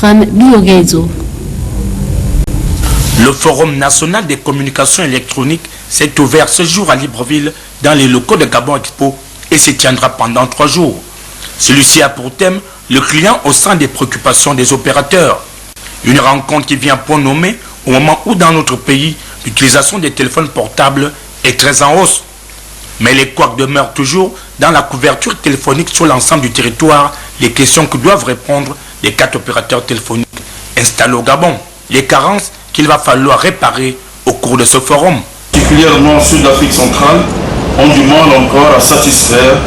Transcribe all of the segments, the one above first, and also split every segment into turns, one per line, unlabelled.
Stéphane Biogezo.
Le Forum national des communications électroniques s'est ouvert ce jour à Libreville dans les locaux de Gabon Expo et se tiendra pendant 3 jours. Celui-ci a pour thème le client au centre des préoccupations des opérateurs. Une rencontre qui vient pour nommer au moment où dans notre pays, l'utilisation des téléphones portables est très en hausse. Mais les couacs demeurent toujours dans la couverture téléphonique sur l'ensemble du territoire, les questions que doivent répondre les 4 opérateurs téléphoniques installés au Gabon. Les carences qu'il va falloir réparer au cours de ce forum.
Particulièrement ceux d'Afrique centrale, ont du mal encore à satisfaire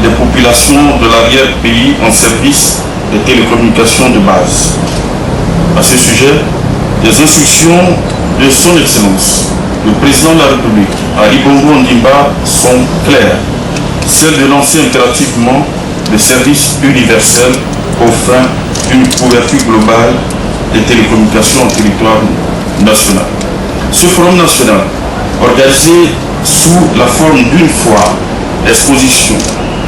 les populations de l'arrière-pays en service des télécommunications de base. À ce sujet, les instructions de son Excellence, le président de la République, Ali Bongo Ondimba, sont claires. Celle de lancer impérativement le service universel offrant une couverture globale des télécommunications en territoire national. Ce forum national, organisé sous la forme d'une foire, exposition,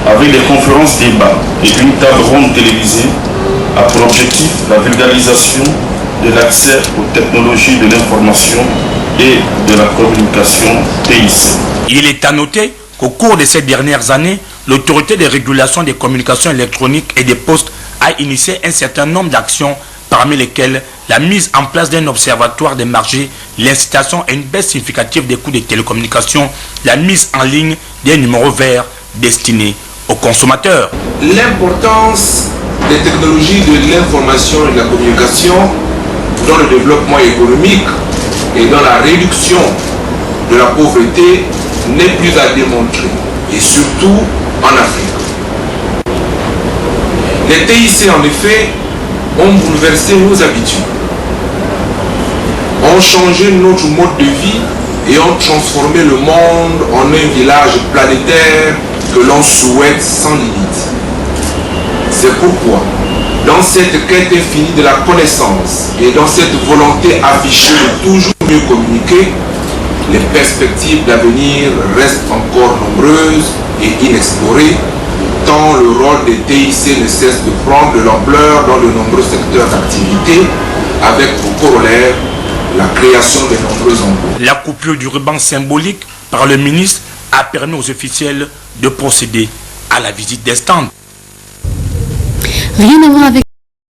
avec des conférences débats et une table ronde télévisée, a pour objectif la vulgarisation de l'accès aux technologies de l'information et de la communication TIC.
Il est à noter qu'au cours de ces dernières années, l'autorité de régulation des communications électroniques et des postes a initié un certain nombre d'actions, parmi lesquelles la mise en place d'un observatoire des marchés, l'incitation à une baisse significative des coûts des télécommunications, la mise en ligne des numéros verts destinés aux consommateurs.
L'importance des technologies de l'information et de la communication dans le développement économique et dans la réduction de la pauvreté n'est plus à démontrer, et surtout en Afrique. Les TIC, en effet, ont bouleversé nos habitudes, ont changé notre mode de vie et ont transformé le monde en un village planétaire que l'on souhaite sans limite. C'est pourquoi, dans cette quête infinie de la connaissance et dans cette volonté affichée de toujours mieux communiquer, les perspectives d'avenir restent encore nombreuses et inexplorées, tant le rôle des TIC ne cesse de prendre de l'ampleur dans de nombreux secteurs d'activité, avec pour corollaire la création de nombreux emplois.
La coupure du ruban symbolique par le ministre a permis aux officiels de procéder à la visite des stands.
Rien à voir avec